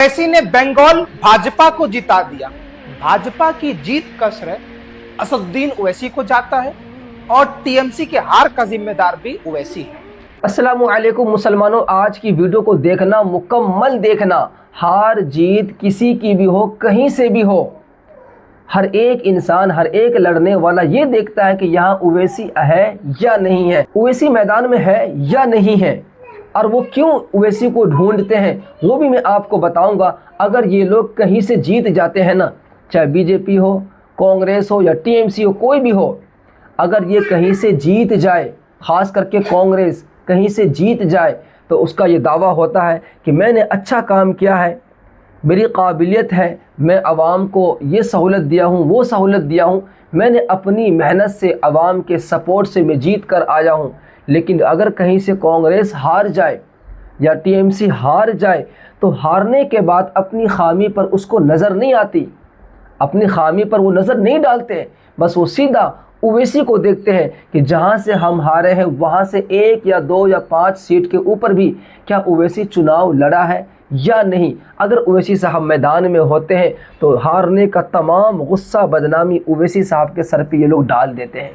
ओवैसी ने बंगाल भाजपा को जिता दिया। भाजपा की जीत का श्रेय असदुद्दीन ओवैसी को जाता है और टीएमसी के हार का जिम्मेदार भी ओवैसी है। अस्सलामुअलैकुम मुसलमानों, आज की वीडियो को देखना, मुकम्मल देखना। हार जीत किसी की भी हो, कहीं से भी हो, हर एक इंसान, हर एक लड़ने वाला ये देखता है कि यहाँ ओवैसी है या नहीं है, ओवैसी मैदान में है या नहीं है, और वो क्यों ओवैसी को ढूंढते हैं वो भी मैं आपको बताऊंगा। अगर ये लोग कहीं से जीत जाते हैं ना, चाहे बीजेपी हो, कांग्रेस हो या टीएमसी हो, कोई भी हो, अगर ये कहीं से जीत जाए, ख़ास करके कांग्रेस कहीं से जीत जाए, तो उसका ये दावा होता है कि मैंने अच्छा काम किया है, मेरी काबिलियत है, मैं आवाम को ये सहूलत दिया हूँ, वो सहूलत दिया हूँ, मैंने अपनी मेहनत से, आवाम के सपोर्ट से मैं जीत कर आया हूँ। लेकिन अगर कहीं से कांग्रेस हार जाए या टीएमसी हार जाए, तो हारने के बाद अपनी खामी पर उसको नज़र नहीं आती, अपनी खामी पर वो नज़र नहीं डालते, बस वो सीधा ओवैसी को देखते हैं कि जहाँ से हम हारे हैं वहाँ से 1 या 2 या 5 सीट के ऊपर भी क्या ओवैसी चुनाव लड़ा है या नहीं। अगर ओवैसी साहब मैदान में होते हैं तो हारने का तमाम गुस्सा, बदनामी ओवैसी साहब के सर पे ये लोग डाल देते हैं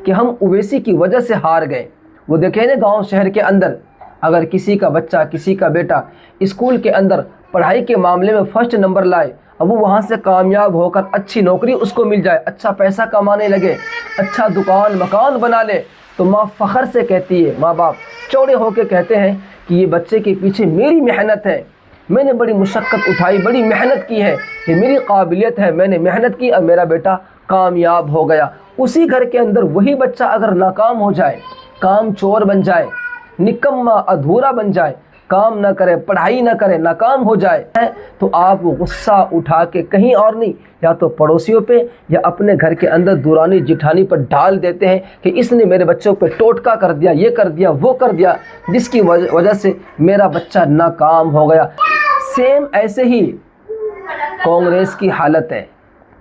कि हम ओवैसी की वजह से हार गए। वो देखें ना, गांव शहर के अंदर अगर किसी का बच्चा, किसी का बेटा स्कूल के अंदर पढ़ाई के मामले में फर्स्ट नंबर लाए, अब वो वहाँ से कामयाब होकर अच्छी नौकरी उसको मिल जाए, अच्छा पैसा कमाने लगे, अच्छा दुकान मकान बना ले, तो माँ फ़ख्र से कहती है, माँ बाप चौड़े होकर कहते हैं कि ये बच्चे के पीछे मेरी मेहनत है, मैंने बड़ी मुशक्क़त उठाई, बड़ी मेहनत की है, ये मेरी काबिलियत है, मैंने मेहनत की और मेरा बेटा कामयाब हो गया। उसी घर के अंदर वही बच्चा अगर नाकाम हो जाए, काम चोर बन जाए, निकम्मा अधूरा बन जाए, काम ना करे, पढ़ाई ना करे, नाकाम हो जाए, तो आप वो गुस्सा उठा के कहीं और नहीं, या तो पड़ोसियों पे या अपने घर के अंदर दुरानी जिठानी पर डाल देते हैं कि इसने मेरे बच्चों पे टोटका कर दिया, ये कर दिया, वो कर दिया, जिसकी वजह से मेरा बच्चा नाकाम हो गया। सेम ऐसे ही कांग्रेस की हालत है,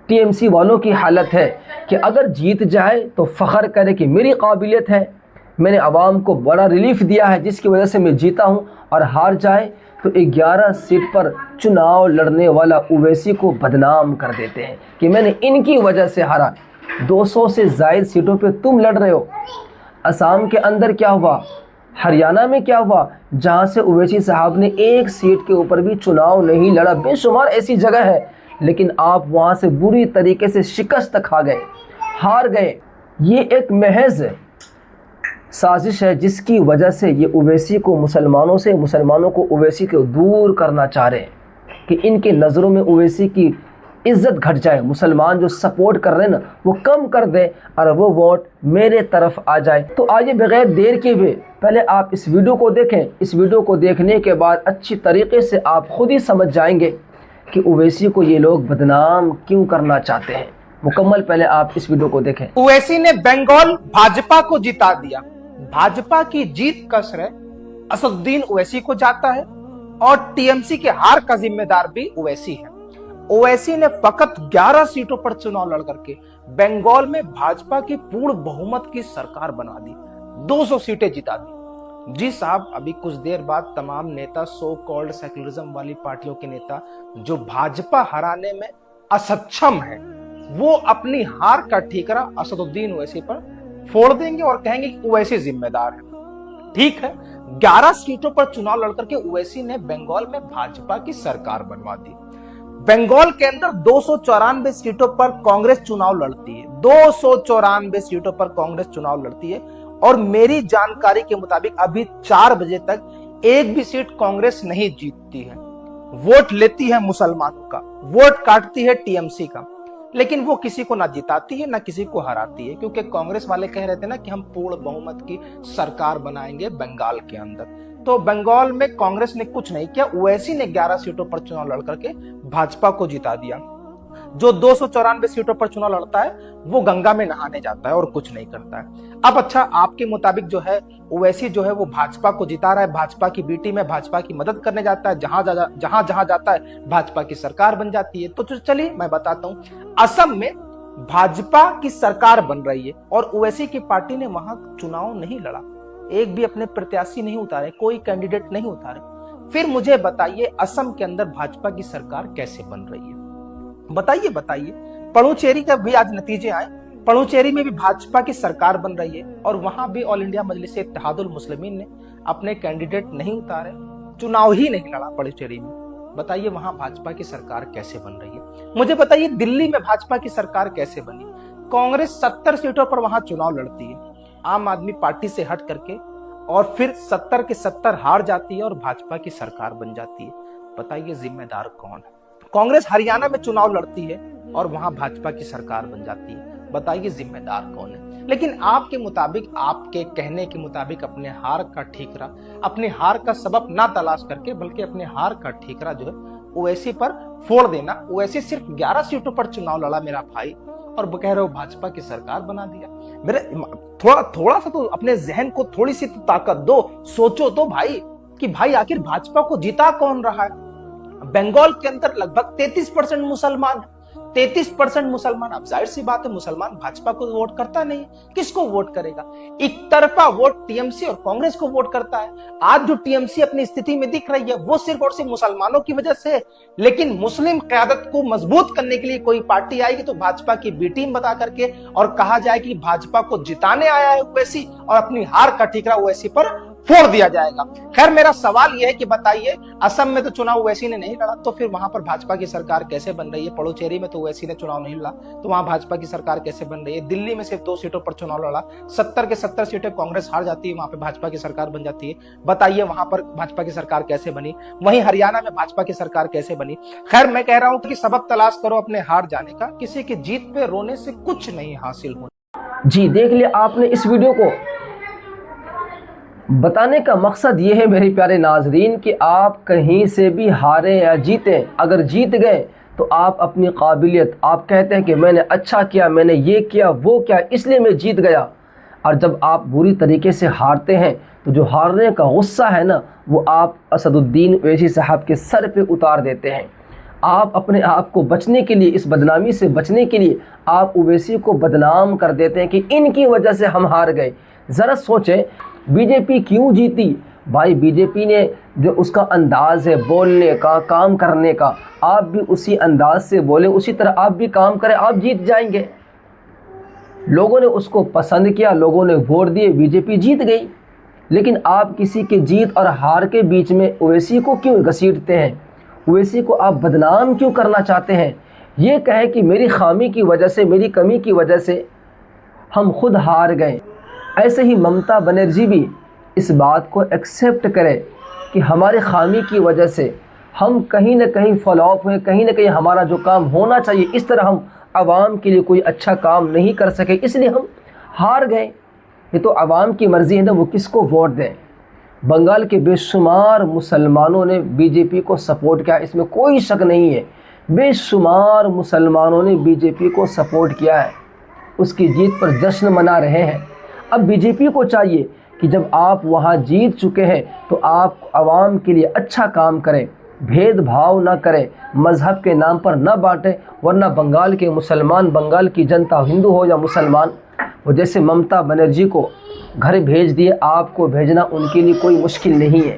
टीएमसी वालों की हालत है कि अगर जीत जाए तो फ़ख्र करे कि मेरी काबिलियत है, मैंने आवाम को बड़ा रिलीफ दिया है जिसकी वजह से मैं जीता हूं, और हार जाए तो 11 सीट पर चुनाव लड़ने वाला ओवैसी को बदनाम कर देते हैं कि मैंने इनकी वजह से हारा। 200 से ज़ायद सीटों पे तुम लड़ रहे हो। असम के अंदर क्या हुआ, हरियाणा में क्या हुआ, जहां से ओवैसी साहब ने 1 सीट के ऊपर भी चुनाव नहीं लड़ा। बेशुमार ऐसी जगह है, लेकिन आप वहां से बुरी तरीके से शिकस्त खा गए, हार गए। ये एक महज साजिश है जिसकी वजह से ये ओवैसी को मुसलमानों को ओवैसी को दूर करना चाह रहे हैं कि इनके नज़रों में ओवैसी की इज़्ज़त घट जाए, मुसलमान जो सपोर्ट कर रहे हैं ना वो कम कर दें और वो वोट मेरे तरफ आ जाए। तो आइए बगैर देर के हुए पहले आप इस वीडियो को देखें। इस वीडियो को देखने के बाद अच्छी तरीके से आप खुद ही समझ जाएंगे कि ओवैसी को ये लोग बदनाम क्यों करना चाहते हैं। मुकम्मल पहले आप इस वीडियो को देखें। ओवैसी ने बंगाल भाजपा को जिता दिया। भाजपा की जीत का श्रेय असदुद्दीन ओवैसी को जाता है और टीएमसी के हार का जिम्मेदार भी ओवैसी है। ओवैसी ने फकत 11 सीटों पर चुनाव लड़ करके बंगाल में भाजपा की पूर्ण बहुमत की सरकार बना दी, 200 सीटें जिता दी। जी साहब, अभी कुछ देर बाद तमाम नेता, सो कॉल्ड सेकुलरिज्म वाली पार्टियों के नेता जो भाजपा हराने में असक्षम है, वो अपनी हार का ठीकरा असदुद्दीन ओवैसी पर फोड़ देंगे और कहेंगे कि ओवैसी जिम्मेदार है। ठीक है, 11 सीटों पर चुनाव लड़कर के ओवैसी ने बंगाल में भाजपा की सरकार बनवा दी। बंगाल के अंदर 294 सीटों पर कांग्रेस चुनाव लड़ती है, 294 सीटों पर कांग्रेस चुनाव लड़ती है, और मेरी जानकारी के मुताबिक अभी 4 बजे तक एक भी सीट कांग्रेस नहीं जीतती है। वोट लेती है मुसलमानों का, वोट काटती है टीएमसी का, लेकिन वो किसी को ना जिताती है ना किसी को हराती है, क्योंकि कांग्रेस वाले कह रहे थे ना कि हम पूर्ण बहुमत की सरकार बनाएंगे बंगाल के अंदर। तो बंगाल में कांग्रेस ने कुछ नहीं किया, ओवैसी ने 11 सीटों पर चुनाव लड़ करके भाजपा को जिता दिया। जो 294 सीटों पर चुनाव लड़ता है वो गंगा में नहाने जाता है और कुछ नहीं करता है। अब अच्छा, आपके मुताबिक जो है ओवैसी जो है वो भाजपा को जिता रहा है, भाजपा की बीटी में भाजपा की मदद करने जाता है, जहां जाता है भाजपा की सरकार बन जाती है। तो चलिए मैं बताता हूं, असम में भाजपा की सरकार बन रही है और ओवैसी की पार्टी ने वहां चुनाव नहीं लड़ा, एक भी अपने प्रत्याशी नहीं उतारे, कोई कैंडिडेट नहीं उतारे। फिर मुझे बताइए असम के अंदर भाजपा की सरकार कैसे बन रही है, बताइए बताइए। पुडुचेरी का भी आज नतीजे आए, पुडुचेरी में भी भाजपा की सरकार बन रही है और वहां भी ऑल इंडिया मजलिस इत्तेहादुल मुस्लिमीन ने अपने कैंडिडेट नहीं उतारे, चुनाव ही नहीं लड़ा पुडुचेरी में। बताइए वहां भाजपा की सरकार कैसे बन रही है। मुझे बताइए दिल्ली में भाजपा की सरकार कैसे बनी। कांग्रेस 70 सीटों पर वहां चुनाव लड़ती है आम आदमी पार्टी से हट करके, और फिर 70 के 70 हार जाती है और भाजपा की सरकार बन जाती है। बताइए जिम्मेदार कौन है। कांग्रेस हरियाणा में चुनाव लड़ती है और वहां भाजपा की सरकार बन जाती है। बताइए जिम्मेदार कौन है। लेकिन आपके मुताबिक, आपके कहने के मुताबिक अपने हार का ठीकरा, अपने हार का सबब ना तलाश करके बल्कि अपने हार का ठीकरा जो है ओवैसी पर फोड़ देना। ओवैसी सिर्फ 11 सीटों पर चुनाव लड़ा मेरा भाई, और कह रहे हो भाजपा की सरकार बना दिया। मेरे थोड़ा सा तो अपने जहन को थोड़ी सी तो ताकत दो, सोचो तो भाई कि भाई आखिर भाजपा को जीता कौन रहा है। बंगाल के अंदर लगभग 33% मुसलमान है, 33% मुसलमान। अब जाहिर सी बात है मुसलमान भाजपा को वोट करता नहीं, किसको वोट करेगा। एक तरफा वोट टीएमसी और कांग्रेस को वोट करता है। आज जो टीएमसी अपनी स्थिति में दिख रही है वो सिर्फ और सिर्फ मुसलमानों की वजह से है। लेकिन मुस्लिम क़यादत को मजबूत करने के लिए कोई पार्टी आएगी तो भाजपा की बी टीम बता करके और कहा जाए कि भाजपा को जिताने आया है ओवैसी, और अपनी हार का ठीकरा ओवैसी पर फोड़ दिया जाएगा। खैर मेरा सवाल यह है कि बताइए असम में तो चुनाव ओवैसी ने नहीं लड़ा, तो फिर वहां पर भाजपा की सरकार कैसे बन रही है। पुडुचेरी में तो ओवैसी ने चुनाव नहीं लड़ा, तो वहां भाजपा की सरकार कैसे बन रही है। दिल्ली में सिर्फ 2 सीटों पर चुनाव लड़ा, 70 के 70 सीटें कांग्रेस हार जाती है, वहां पे भाजपा की सरकार बन जाती है। बताइए वहां पर भाजपा की सरकार कैसे बनी। वहीं हरियाणा में भाजपा की सरकार कैसे बनी। खैर मैं कह रहा हूं कि सबक तलाश करो अपने हार जाने का, किसी की जीत पे रोने से कुछ नहीं हासिल होना। जी देख लिया आपने इस वीडियो को। बताने का मकसद ये है मेरे प्यारे नाजरीन कि आप कहीं से भी हारे या जीतें, अगर जीत गए तो आप अपनी काबिलियत, आप कहते हैं कि मैंने अच्छा किया, मैंने ये किया वो किया इसलिए मैं जीत गया। और जब आप बुरी तरीके से हारते हैं तो जो हारने का गुस्सा है ना, वो आप असदुद्दीन ओवैसी साहब के सर पे उतार देते हैं। आप अपने आप को बचने के लिए, इस बदनामी से बचने के लिए आप ओवैसी को बदनाम कर देते हैं कि इनकी वजह से हम हार गए। ज़रा सोचें बीजेपी क्यों जीती। भाई बीजेपी ने जो उसका अंदाज़ है बोलने का, काम करने का, आप भी उसी अंदाज से बोले, उसी तरह आप भी काम करें, आप जीत जाएंगे। लोगों ने उसको पसंद किया, लोगों ने वोट दिए, बीजेपी जीत गई। लेकिन आप किसी के जीत और हार के बीच में ओवैसी को क्यों घसीटते हैं, ओवैसी को आप बदनाम क्यों करना चाहते हैं। ये कहें कि मेरी खामी की वजह से, मेरी कमी की वजह से हम खुद हार गए। ऐसे ही ममता बनर्जी भी इस बात को एक्सेप्ट करें कि हमारे खामी की वजह से हम कहीं ना कहीं फॉलोअप हुए, कहीं ना कहीं हमारा जो काम होना चाहिए इस तरह हम आवाम के लिए कोई अच्छा काम नहीं कर सके, इसलिए हम हार गए। ये तो आवाम की मर्ज़ी है ना, वो किसको वोट दें। बंगाल के बेशुमार मुसलमानों ने बीजेपी को सपोर्ट किया, इसमें कोई शक नहीं है। बेशुमार मुसलमानों ने बीजेपी को सपोर्ट किया है, उसकी जीत पर जश्न मना रहे हैं। अब बीजेपी को चाहिए कि जब आप वहाँ जीत चुके हैं तो आप आवाम के लिए अच्छा काम करें, भेदभाव ना करें, मज़हब के नाम पर ना बांटें, वरना बंगाल के मुसलमान, बंगाल की जनता, हिंदू हो या मुसलमान, वो जैसे ममता बनर्जी को घर भेज दिए, आपको भेजना उनके लिए कोई मुश्किल नहीं है।